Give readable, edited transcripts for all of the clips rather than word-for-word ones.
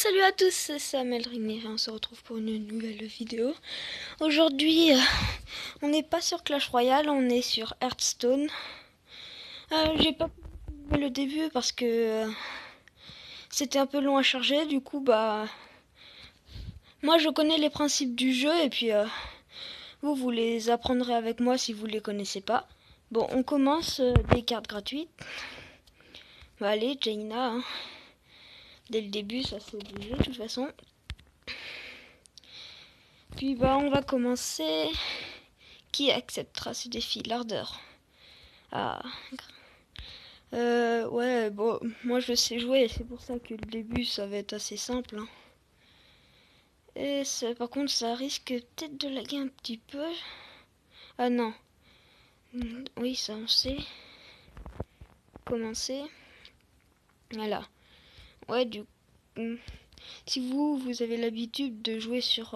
Salut à tous, c'est Samuel Rigner et on se retrouve pour une nouvelle vidéo. Aujourd'hui, on n'est pas sur Clash Royale, on est sur Hearthstone. J'ai pas pu filmer le début parce que c'était un peu long à charger, du coup moi je connais les principes du jeu et puis vous les apprendrez avec moi si vous les connaissez pas. Bon, on commence des cartes gratuites. Allez, Jaina, hein. Dès le début, ça c'est obligé de toute façon. Puis on va commencer. Qui acceptera ce défi? L'ardeur. Ah. Ouais, bon, moi je sais jouer, c'est pour ça que le début ça va être assez simple. Hein. Et par contre, ça risque peut-être de laguer un petit peu. Ah non. Oui, ça on sait. Commencer. Voilà. Ouais, du coup. Si vous avez l'habitude de jouer sur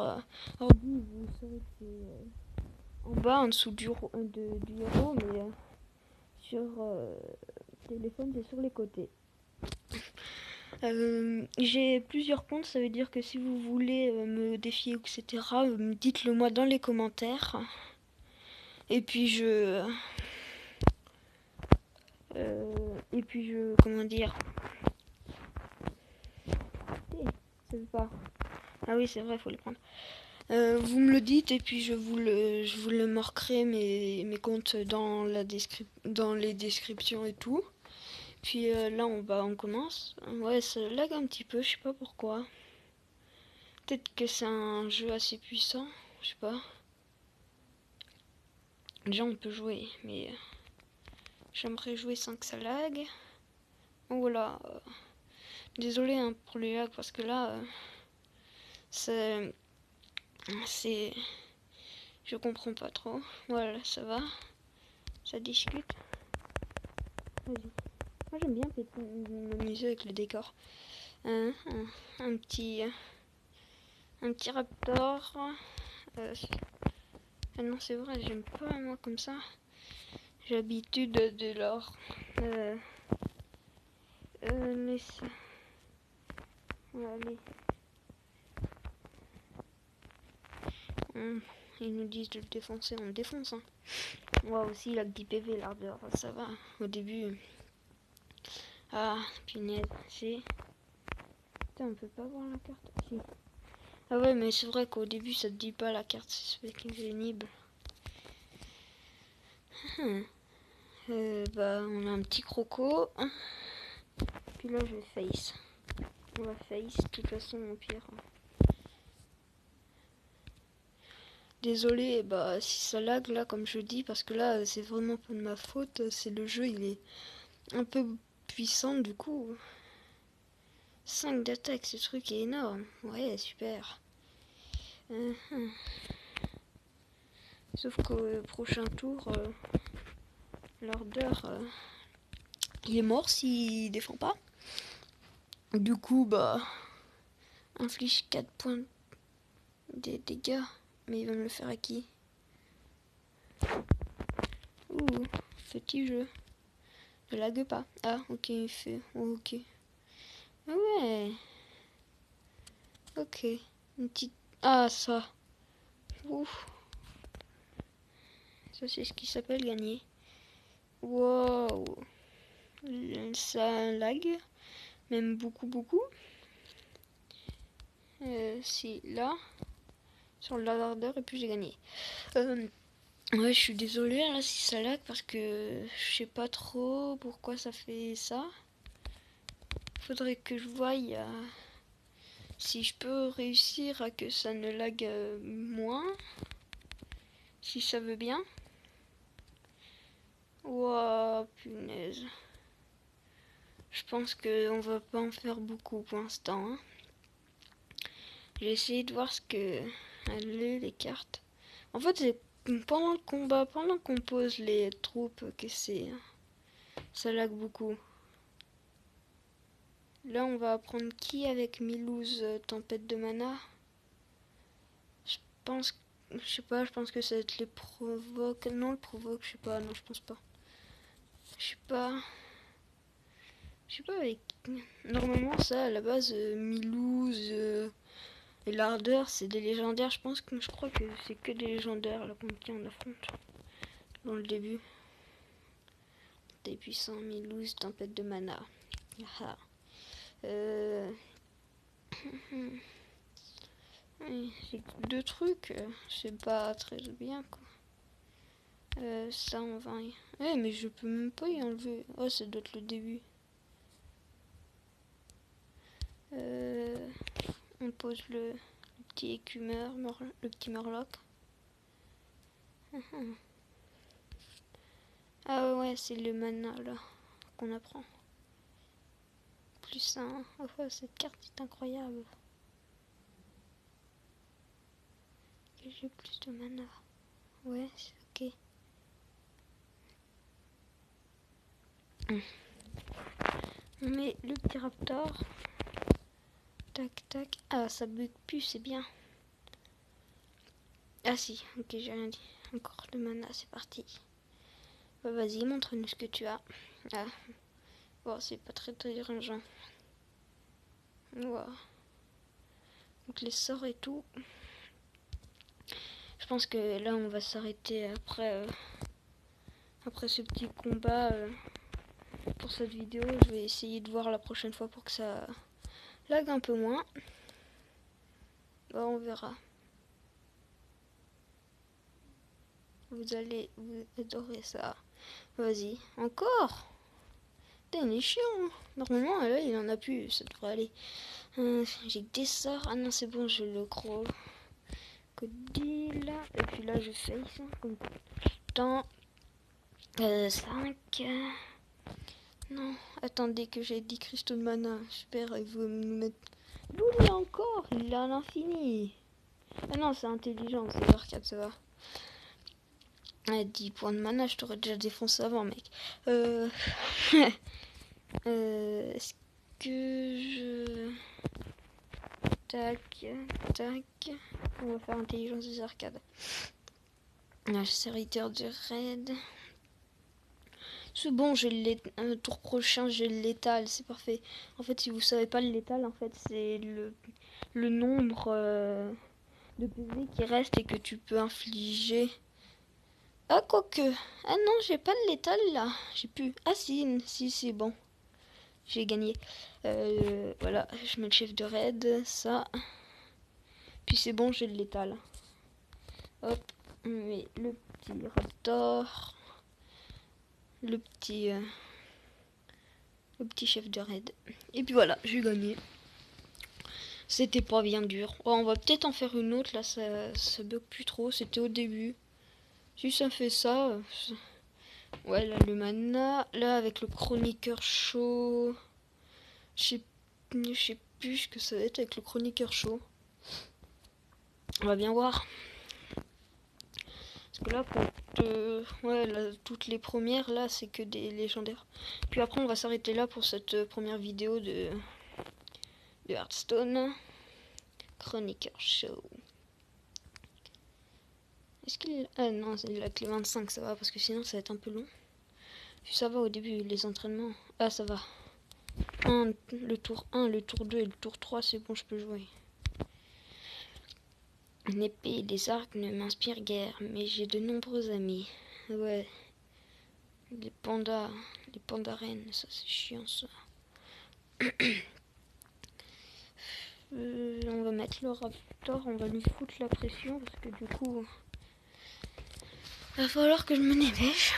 ordi, vous savez que c'est en bas, en dessous du héros, mais sur téléphone, c'est sur les côtés. J'ai plusieurs comptes, ça veut dire que si vous voulez me défier, etc., dites-le moi dans les commentaires. Et puis comment dire. Ça veut pas. Ah oui, c'est vrai, il faut les prendre. Vous me le dites et puis je vous le marquerai mes comptes dans les descriptions et tout. Puis là on commence. Ouais, ça lag un petit peu, je sais pas pourquoi. Peut-être que c'est un jeu assez puissant, je sais pas. Déjà on peut jouer, mais j'aimerais jouer sans que ça lag. Oh voilà. Désolé hein, pour les lags parce que là c'est je comprends pas trop. Voilà, ça va. Ça discute. Vas-y. Moi j'aime bien m'amuser avec le décor. Un petit raptor. Ah non, c'est vrai, j'aime pas moi comme ça. J'ai l'habitude de leur laisser. Allez. Ils nous disent de le défoncer, on le défonce. Hein. Moi aussi, il a 10 PV, l'ardeur, ça va. Au début. Ah, punaise, c'est. Putain, on peut pas voir la carte. Si. Ah ouais, mais c'est vrai qu'au début, ça te dit pas la carte, c'est pénible. On a un petit croco. Puis là, je vais face. On va face, de toute façon, au pire. Désolé, si ça lag là, comme je dis, parce que là, c'est vraiment pas de ma faute. C'est le jeu, il est un peu puissant, du coup. 5 d'attaque, ce truc est énorme. Ouais, super. Sauf qu'au prochain tour, l'ordre, il est mort s'il défend pas. Du coup, inflige 4 points de dégâts. Mais il va me le faire à qui? Ouh, petit jeu. Ne lague pas. Ah, ok, il fait. Oh, ok. Ah ouais. Ok. Une petite. Ah, ça. Ouf. Ça, c'est ce qui s'appelle gagner. Wow. Ça lag. Même beaucoup. Si, là. Sur le ladder et puis j'ai gagné. Ouais, je suis désolée là si ça lag parce que je sais pas trop pourquoi ça fait ça. Faudrait que je voie si je peux réussir à que ça ne lag moins. Si ça veut bien. Ouah, punaise. Je pense qu'on va pas en faire beaucoup pour l'instant. Hein. J'ai essayé de voir ce que allaient les cartes. En fait, c'est pendant le combat, pendant qu'on pose les troupes, que ça lag beaucoup. Là, on va apprendre qui avec Milouz Tempête de Mana. Je pense que ça va être les provoques. Non, le provoque, je sais pas, non, je pense pas. Je sais pas avec. Normalement, ça, à la base, Milouz, Et l'ardeur, c'est des légendaires. Je crois que c'est que des légendaires là qu'on affronte dans le début. Des puissants, Milouz, tempête de mana. Ah. J'ai 2 trucs, c'est pas très bien quoi. Ça on va y... mais je peux même pas y enlever. Oh, ça doit être le début. On pose le petit écumeur, le petit murloc. Ah ouais, c'est le mana là qu'on apprend. Plus 1. Oh, cette carte est incroyable. J'ai plus de mana. Ouais, c'est ok. On met le petit raptor. Tac, tac. Ah, ça bug plus, c'est bien. Ah si, ok, j'ai rien dit. Encore de mana, c'est parti. Bah, vas-y, montre-nous ce que tu as. Ah, bon, c'est pas très dérangeant. Wow. Donc les sorts et tout. Je pense que là, on va s'arrêter après, après ce petit combat pour cette vidéo. Je vais essayer de voir la prochaine fois pour que ça lag un peu moins. Bon, on verra. Vous allez vous adorer ça. Vas-y, encore. Putain, il est chiant. Hein. Normalement, là, il en a plus. Ça devrait aller. J'ai des sorts. Ah non, c'est bon, je le crois. Codil. Et puis là, je fais ça. Comme temps. 5. Non, attendez que j'ai 10 cristaux de mana. J'espère il veut nous mettre... D'où il est encore? Il est à l'infini. Ah non, c'est intelligent, c'est arcade, ça va. 10 points de mana, je t'aurais déjà défoncé avant, mec. Est-ce que je... Tac, tac. On va faire intelligence des arcades. La serviteur de raid. C'est bon, j'ai le tour prochain, j'ai le létal, c'est parfait. En fait, si vous savez pas le létal, en fait, c'est le nombre de PV qui reste et que tu peux infliger. Ah, quoique. Ah non, j'ai pas le létal là. J'ai plus. Ah si, si, c'est bon. J'ai gagné. Voilà, je mets le chef de raid, ça. Puis c'est bon, j'ai le létal. Hop, on met le petit raptor. Le petit chef de raid. Et puis voilà, j'ai gagné. C'était pas bien dur. Oh, on va peut-être en faire une autre, là, ça bug plus trop. C'était au début. Si ça fait ça... Ouais, là, le mana. Là, avec le chroniqueur chaud... Je sais plus ce que ça va être avec le chroniqueur chaud. On va bien voir. Parce que là, ouais, là, toutes les premières, là, c'est que des légendaires. Puis après, on va s'arrêter là pour cette première vidéo de Hearthstone. Chroniqueur Show. Est-ce qu'il... Ah non, il a que les 25, ça va, parce que sinon ça va être un peu long. Puis ça va au début, les entraînements. Ah, ça va. Le tour 1, le tour 2 et le tour 3, c'est bon, je peux jouer. Une épée et des arcs ne m'inspirent guère, mais j'ai de nombreux amis. Ouais. Les pandas reines, ça c'est chiant ça. On va mettre le raptor, on va lui foutre la pression parce que du coup, il va falloir que je me dépêche.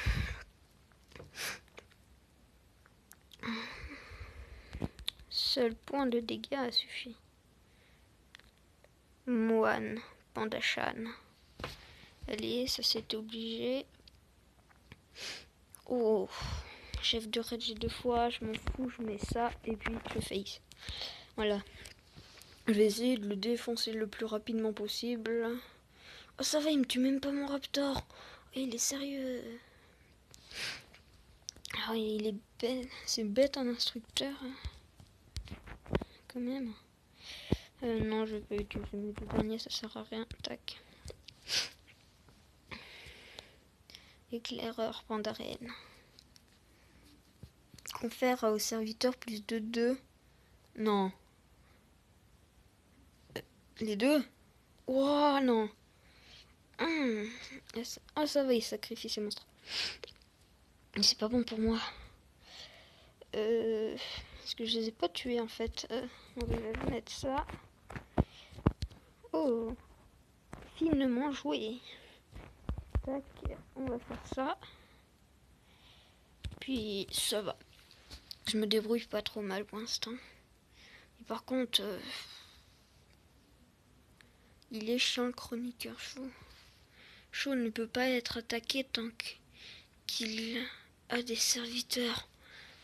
Seul point de dégâts a suffi. Moine, Pandachan. Allez, ça c'était obligé. Oh, chef de raid j'ai 2 fois, je m'en fous, je mets ça et puis je face. Voilà. Je vais essayer de le défoncer le plus rapidement possible. Oh ça va, il me tue même pas mon raptor. Oh, il est sérieux. Ah oui, il est bête. C'est bête un instructeur. Quand même. Non, je vais pas utiliser mes 2 derniers, ça sert à rien. Tac. Éclaireur Pandarène. Confère au serviteur plus de 2. Non. Les deux? Oh non. Ah ça va, il sacrifie ses monstres. Mais c'est pas bon pour moi. Parce que je les ai pas tués en fait. On va mettre ça. Oh, finement joué. Tac, on va faire ça. Puis ça va. Je me débrouille pas trop mal pour l'instant. Et par contre, il est chiant le chroniqueur Chaud. Chaud ne peut pas être attaqué tant qu'il a des serviteurs.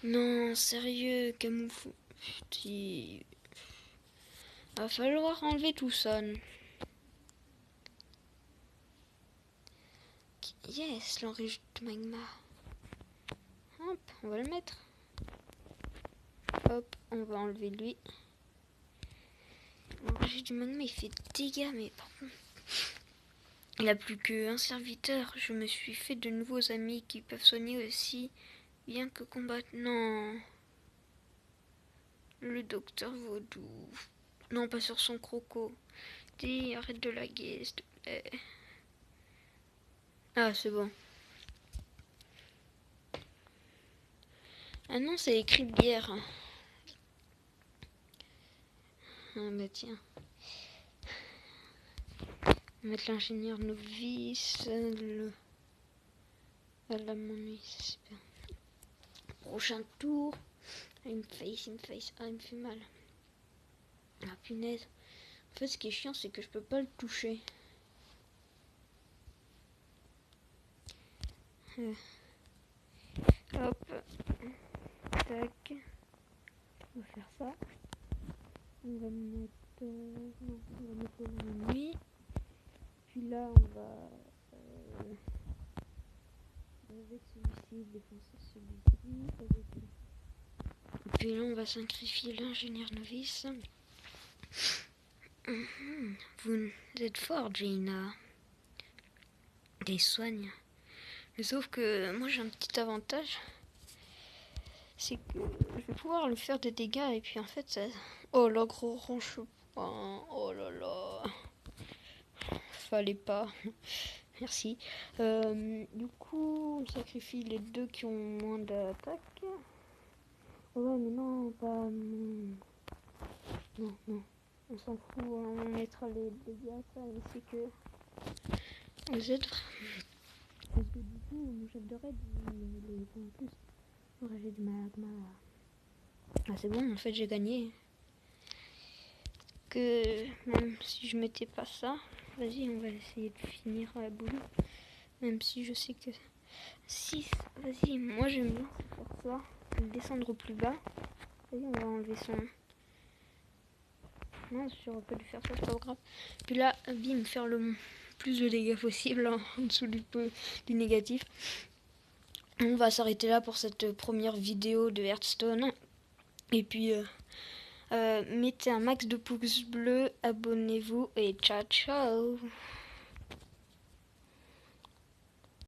Non, sérieux, Camoufou. Il va falloir enlever tout ça. Yes, l'enragé de magma. Hop, on va le mettre. Hop, on va enlever lui. L'enragé du magma, il fait des dégâts, mais par contre, il n'a plus qu'un serviteur. Je me suis fait de nouveaux amis qui peuvent soigner aussi bien que combattre. Non. Le docteur Vaudou. Non, pas sur son croco. Dis, arrête de laguer, s'il te plaît. Ah, c'est bon. Ah non, c'est écrit bière. Ah bah tiens. On va mettre l'ingénieur novice. Ah là, mon nuit, c'est super. Prochain tour. Ah, il me face. Ah, il me fait mal. Ah, punaise. En fait, ce qui est chiant, c'est que je peux pas le toucher. Hop. Tac. On va faire ça. On va mettre... non, on va mettre la nuit. Puis là, on va... avec celui-ci, défoncer celui-ci. Et puis là, on va sacrifier l'ingénieur novice. Vous êtes fort, Jaina. Des soignes. Mais sauf que moi, j'ai un petit avantage. C'est que je vais pouvoir lui faire des dégâts. Et puis en fait, ça... Oh là, gros ronche. Oh là là. Fallait pas. Merci. Du coup, on sacrifie les deux qui ont moins d'attaque. Ouais, mais non, pas... Non. On s'en fout, on mettra les dégâts, ça, ainsi que... Vous êtes... Parce que du coup, mon chef de raid, il est en plus. J'ai du magma. Ah, c'est bon, en fait, j'ai gagné. Que même si je mettais pas ça... Vas-y, on va essayer de finir à la boule. Même si je sais que... 6, vas-y, moi j'aime bien faire ça. Descendre au plus bas. Vas-y, on va enlever son... Non, j'aurais pas dû faire ça, c'est pas grave. Puis là, bim, faire le plus de dégâts possible en dessous du négatif. On va s'arrêter là pour cette première vidéo de Hearthstone. Et puis, mettez un max de pouces bleus, abonnez-vous et ciao ciao.